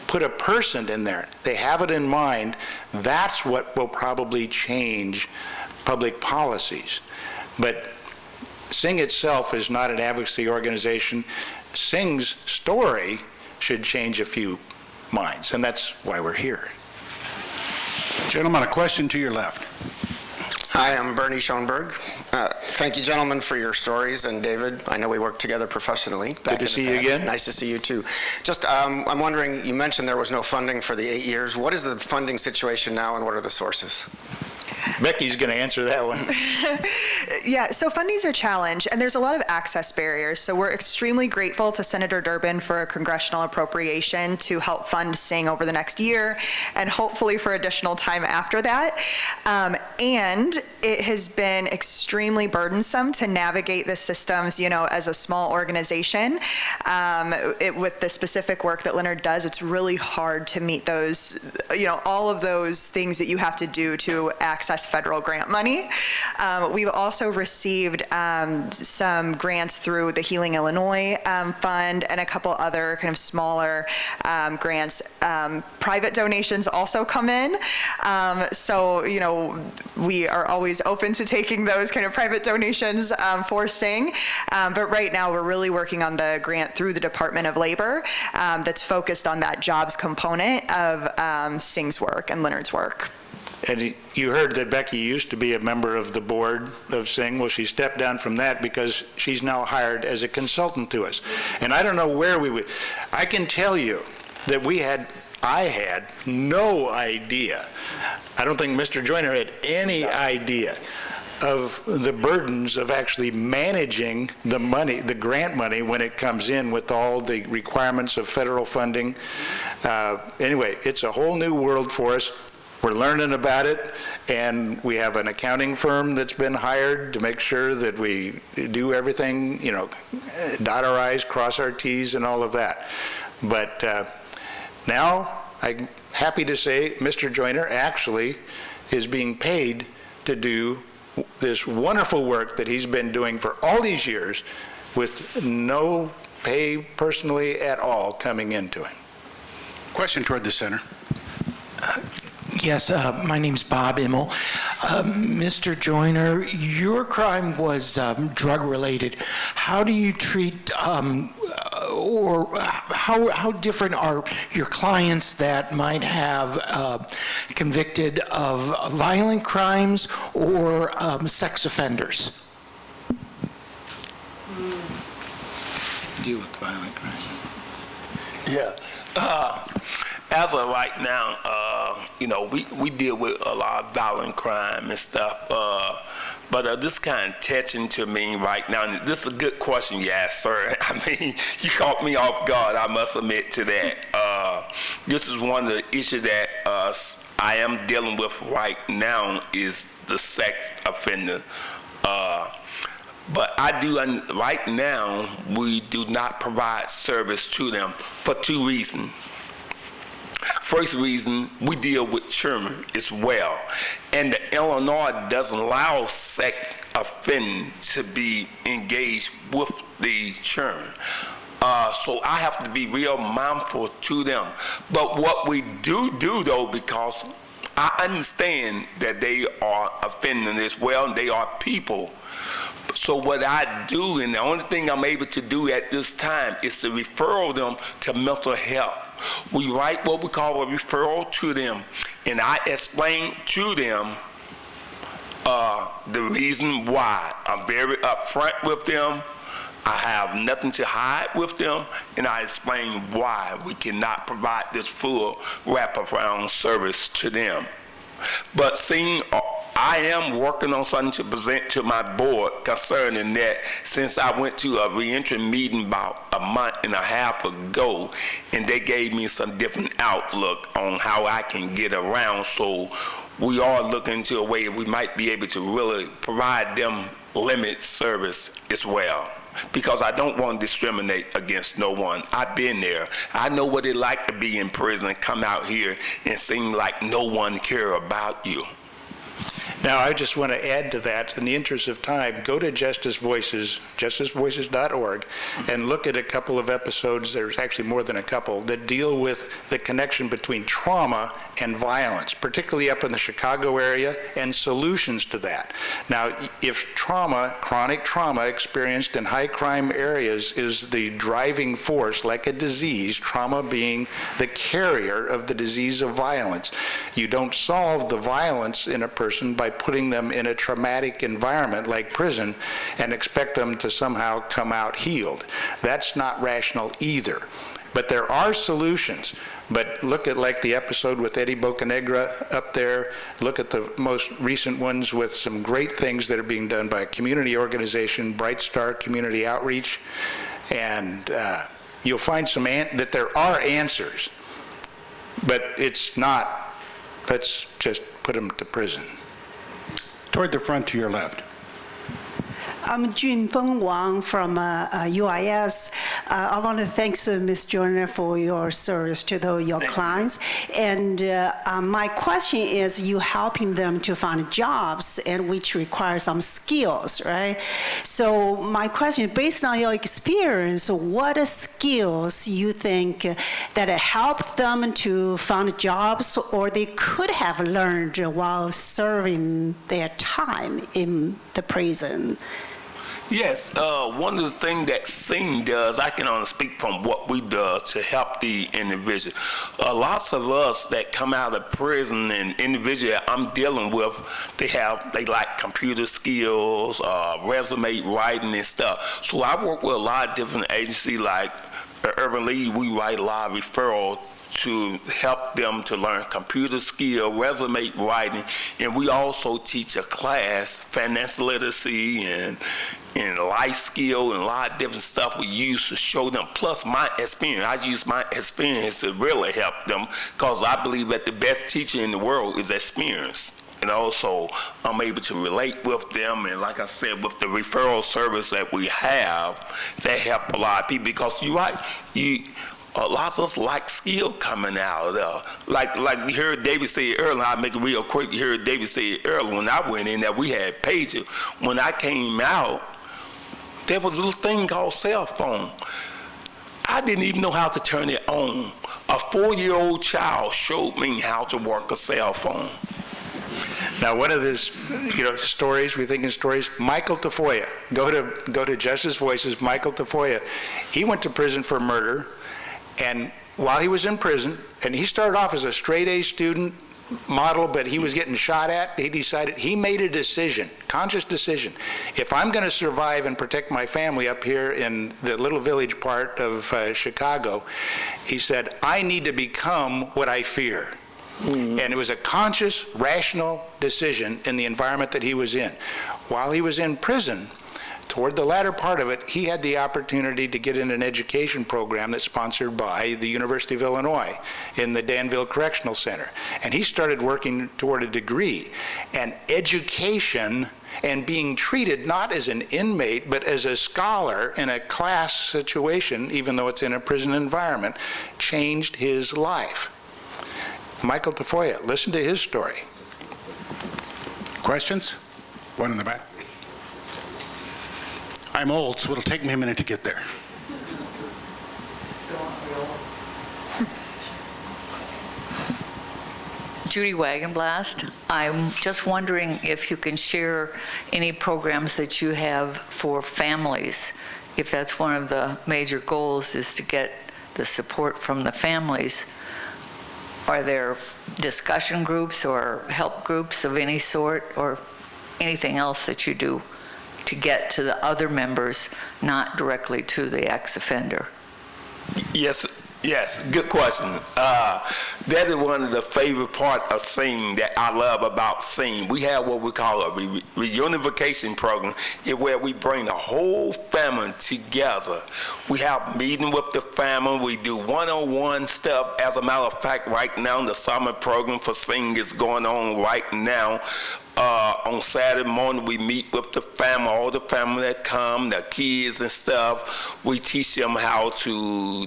put a person in there. They have it in mind. That's what will probably change public policies. But Sing itself is not an advocacy organization. Sing's story should change a few minds, and that's why we're here. Gentlemen, a question to your left. Hi, I'm Bernie Schoenberg. Thank you, gentlemen, for your stories, and David, I know we worked together professionally. Good to see you again. Nice to see you, too. Just, I'm wondering, you mentioned there was no funding for the 8 years. What is the funding situation now, and what are the sources? Becky's going to answer that one. Yeah, so funding's a challenge, and there's a lot of access barriers. So we're extremely grateful to Senator Durbin for a congressional appropriation to help fund Sing over the next year, and hopefully for additional time after that. And it has been extremely burdensome to navigate the systems, as a small organization. With the specific work that Leonard does, it's really hard to meet those, all of those things that you have to do to access federal grant money. We've also received some grants through the Healing Illinois Fund and a couple other kind of smaller grants. Private donations also come in. So, we are always open to taking those kind of private donations for Sing. But right now we're really working on the grant through the Department of Labor that's focused on that jobs component of Sing's work and Leonard's work. And you heard that Becky used to be a member of the board of Sing. Well, she stepped down from that because she's now hired as a consultant to us. And I don't know where we would. I can tell you that I had no idea. I don't think Mr. Joyner had any idea of the burdens of actually managing the money, the grant money, when it comes in with all the requirements of federal funding. Anyway, it's a whole new world for us. We're learning about it, and we have an accounting firm that's been hired to make sure that we do everything, dot our I's, cross our T's, and all of that. But now I'm happy to say Mr. Joyner actually is being paid to do this wonderful work that he's been doing for all these years with no pay personally at all coming into him. Question toward the center. Yes, my name's Bob Immel. Mr. Joyner, your crime was drug-related. How do you treat, or how different are your clients that might have convicted of violent crimes or sex offenders? Deal with violent crimes. Yeah. As of right now, we deal with a lot of violent crime and stuff, but this kind of touching to me right now. And this is a good question you asked, sir. I mean, you caught me off guard, I must admit to that. This is one of the issues that I am dealing with right now is the sex offender. But right now, we do not provide service to them for two reasons. First reason, we deal with children as well. And the Illinois doesn't allow sex offending to be engaged with the children. So I have to be real mindful to them. But what we do though, because I understand that they are offending as well, and they are people. So what I do, and the only thing I'm able to do at this time is to refer them to mental health We write what we call a referral to them, and I explain to them the reason why. I'm very upfront with them. I have nothing to hide with them, and I explain why we cannot provide this full wraparound service to them. But seeing I am working on something to present to my board concerning that, since I went to a reentry meeting about a month and a half ago, and they gave me some different outlook on how I can get around. So we are looking into a way we might be able to really provide them limited service as well, because I don't want to discriminate against no one. I've been there. I know what it's like to be in prison, come out here and seem like no one care about you. Now, I just want to add to that, in the interest of time, go to Justice Voices, justicevoices.org, and look at a couple of episodes, there's actually more than a couple, that deal with the connection between trauma and violence, particularly up in the Chicago area, and solutions to that. Now, if trauma, chronic trauma experienced in high crime areas is the driving force, like a disease, trauma being the carrier of the disease of violence, you don't solve the violence in a person by putting them in a traumatic environment like prison and expect them to somehow come out healed. That's not rational either. But there are solutions. But look at like the episode with Eddie Bocanegra up there. Look at the most recent ones with some great things that are being done by a community organization, Bright Star Community Outreach. And you'll find that there are answers. But it's not, let's just put them to prison. Toward the front to your left. I'm Junfeng Wang from UIS. I want to thank Ms. Joyner for your service to your clients. And my question is, you helping them to find jobs, and which requires some skills, right? So my question, based on your experience, what skills you think that helped them to find jobs, or they could have learned while serving their time in the prison? Yes, one of the things that SING does, I can only speak from what we do to help the individual. Lots of us that come out of prison and individual I'm dealing with, they like computer skills, resume writing and stuff. So I work with a lot of different agencies like Urban League. We write a lot of referrals to help them to learn computer skill, resume writing, and we also teach a class, financial literacy and life skill and a lot of different stuff we use to show them, plus my experience. I use my experience to really help them, because I believe that the best teacher in the world is experience. And also, I'm able to relate with them, and like I said, with the referral service that we have, that help a lot of people, because you're right, a lot of us like skill coming out. Like you heard David say it earlier, I'll make it real quick. You heard David say it earlier when I went in that we had pager. When I came out, there was a little thing called cell phone. I didn't even know how to turn it on. A 4-year-old child showed me how to work a cell phone. Now, one of those, stories, we think in stories, Michael Tafoya. Go to Justice Voices, Michael Tafoya. He went to prison for murder, and while he was in prison, and he started off as a straight-A student, model, but he was getting shot at, he made a decision, conscious decision. If I'm going to survive and protect my family up here in the little village part of Chicago, he said, I need to become what I fear. And it was a conscious, rational decision in the environment that he was in. While he was in prison, toward the latter part of it, he had the opportunity to get in an education program that's sponsored by the University of Illinois in the Danville Correctional Center. And he started working toward a degree. And education and being treated not as an inmate, but as a scholar in a class situation, even though it's in a prison environment, changed his life. Michael Tafoya, listen to his story. Questions? One in the back. I'm old, so it'll take me a minute to get there. Judy Wagenblast. I'm just wondering if you can share any programs that you have for families, if that's one of the major goals, is to get the support from the families, are there discussion groups or help groups of any sort, or anything else that you do to get to the other members, not directly to the ex-offender? Yes, good question. That is one of the favorite part of singing that I love about singing. We have what we call a reunification program, where we bring the whole family together. We have meeting with the family. We do one-on-one stuff. As a matter of fact, right now, the summer program for singing is going on right now. On Saturday morning, we meet with the family, all the family that come, the kids and stuff. We teach them how to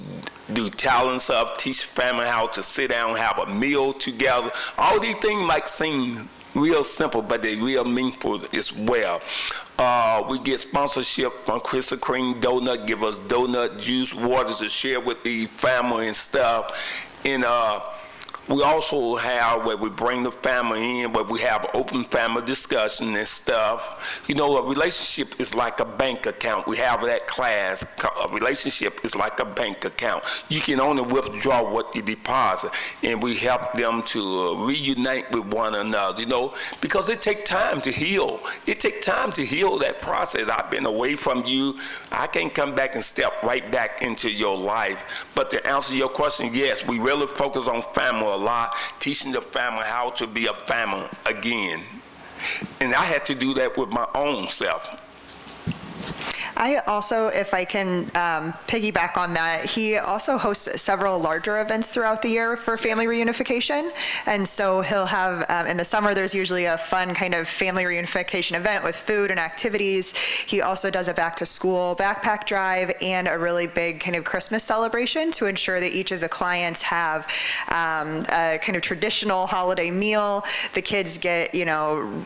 do talent stuff, teach the family how to sit down and have a meal together. All these things might seem real simple, but they're real meaningful as well. We get sponsorship from Krispy Kreme Donut, give us donut juice, water to share with the family and stuff. And we also have where we bring the family in, where we have open family discussion and stuff. You know, a relationship is like a bank account. We have that class. A relationship is like a bank account. You can only withdraw what you deposit, and we help them to reunite with one another, you know, because it takes time to heal. It takes time to heal that process. I've been away from you. I can't come back and step right back into your life. But to answer your question, yes, we really focus on family a lot, teaching the family how to be a family again. And I had to do that with my own self. I also, if I can piggyback on that, he also hosts several larger events throughout the year for family reunification. And so he'll have, in the summer, there's usually a fun kind of family reunification event with food and activities. He also does a back to school backpack drive and a really big kind of Christmas celebration to ensure that each of the clients have a kind of traditional holiday meal. The kids get, you know,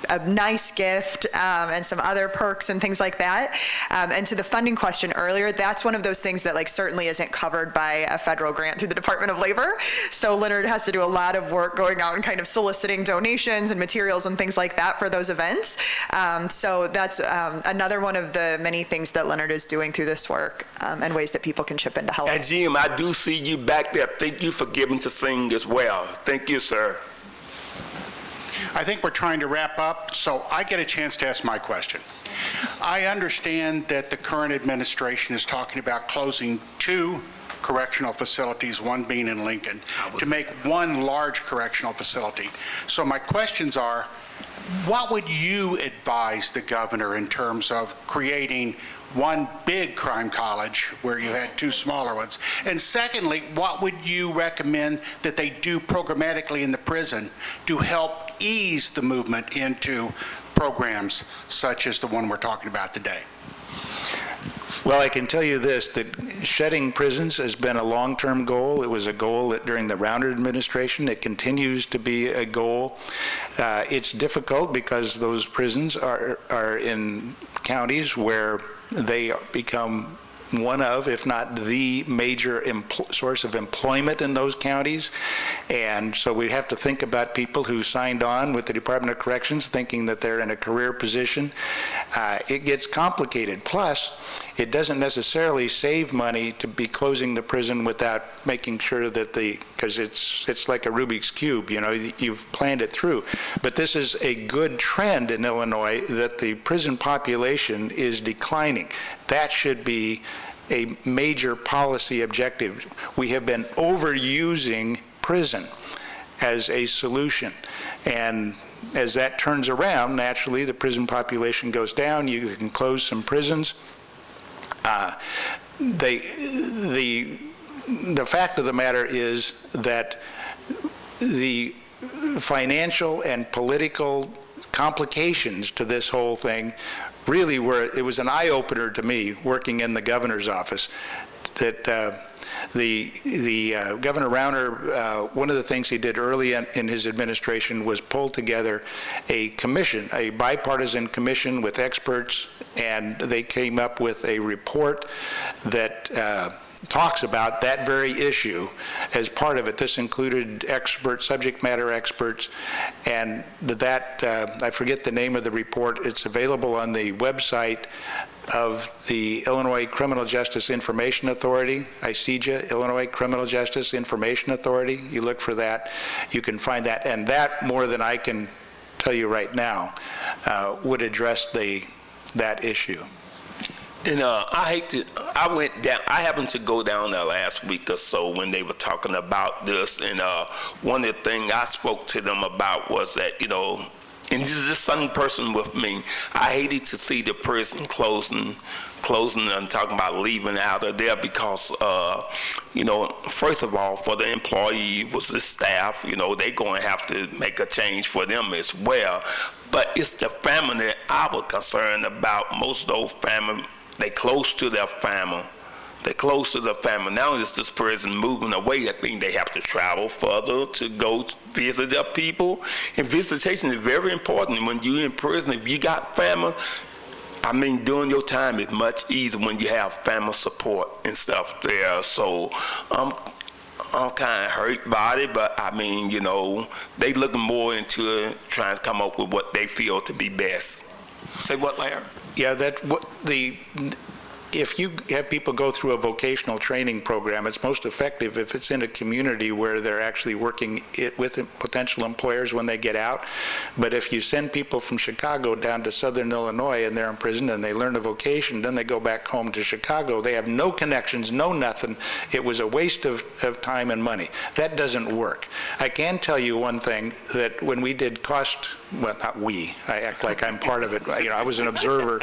a nice gift and some other perks and things like that. And to the funding question earlier, that's one of those things that like certainly isn't covered by a federal grant through the Department of Labor. So Leonard has to do a lot of work going out and kind of soliciting donations and materials and things like that for those events. So that's another one of the many things that Leonard is doing through this work and ways that people can chip in to help. And Jim, I do see you back there. Thank you for giving to sing as well. Thank you, sir. I think we're trying to wrap up, so I get a chance to ask my question. I understand that the current administration is talking about closing 2 correctional facilities, one being in Lincoln, to make one large correctional facility. So my questions are, what would you advise the governor in terms of creating one big crime college where you had 2 smaller ones? And secondly, what would you recommend that they do programmatically in the prison to help ease the movement into programs such as the one we're talking about today? Well, I can tell you this, that shedding prisons has been a long-term goal. It was a goal that during the Rauner administration. It continues to be a goal. It's difficult because those prisons are in counties where they become one of, if not the major source of employment in those counties. And so we have to think about people who signed on with the Department of Corrections thinking that they're in a career position. It gets complicated. Plus, it doesn't necessarily save money to be closing the prison without making sure that because it's like a Rubik's Cube, you know, you've planned it through. But this is a good trend in Illinois that the prison population is declining. That should be a major policy objective. We have been overusing prison as a solution. And as that turns around, naturally, the prison population goes down. You can close some prisons. The fact of the matter is that the financial and political complications to this whole thing really it was an eye-opener to me working in the governor's office that Governor Rauner, one of the things he did early in his administration was pull together a commission, a bipartisan commission with experts, and they came up with a report that talks about that very issue as part of it. This included subject matter experts, and that, I forget the name of the report. It's available on the website of the Illinois Criminal Justice Information Authority, ICJA, Illinois Criminal Justice Information Authority. You look for that, you can find that, and that, more than I can tell you right now, would address that issue. And I happened to go down there last week or so when they were talking about this, and one of the things I spoke to them about was that, and this is some person with me, I hated to see the prison closing and talking about leaving out of there because, first of all, for the employee was the staff, they're going to have to make a change for them as well. But it's the family that I was concerned about. Most of those families, they close to their family. They're close to the family. Now it's this person moving away. That means they have to travel further to go visit their people. And visitation is very important. When you're in prison, if you got family, during your time it's much easier when you have family support and stuff there. So I'm kind of hurt by it, but they looking more into it, trying to come up with what they feel to be best. Say what, Larry? Yeah, if you have people go through a vocational training program, it's most effective if it's in a community where they're actually working with potential employers when they get out. But if you send people from Chicago down to Southern Illinois and they're in prison and they learn a vocation, then they go back home to Chicago, they have no connections, no nothing. It was a waste of time and money. That doesn't work. I can tell you one thing, that when we did not we, I act like I'm part of it. I was an observer,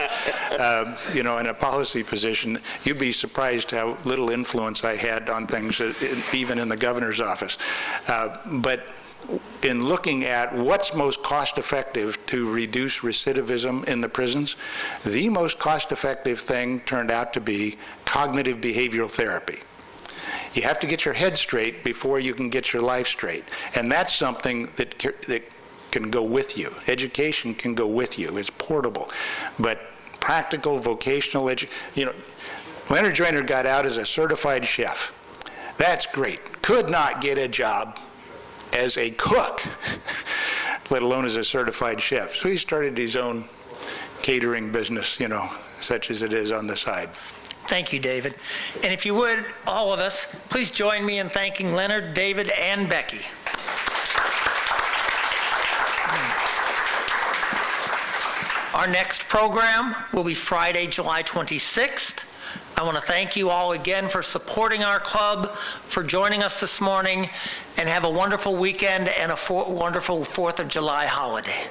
in a policy position. You'd be surprised how little influence I had on things, even in the governor's office. But in looking at what's most cost-effective to reduce recidivism in the prisons, the most cost-effective thing turned out to be cognitive behavioral therapy. You have to get your head straight before you can get your life straight. And that's something that can go with you. Education can go with you. It's portable. But practical vocational Leonard Joyner got out as a certified chef. That's great. Could not get a job as a cook, let alone as a certified chef. So he started his own catering business, such as it is on the side. Thank you, David. And if you would, all of us, please join me in thanking Leonard, David, and Becky. Our next program will be Friday, July 26th. I want to thank you all again for supporting our club, for joining us this morning, and have a wonderful weekend and a wonderful 4th of July holiday.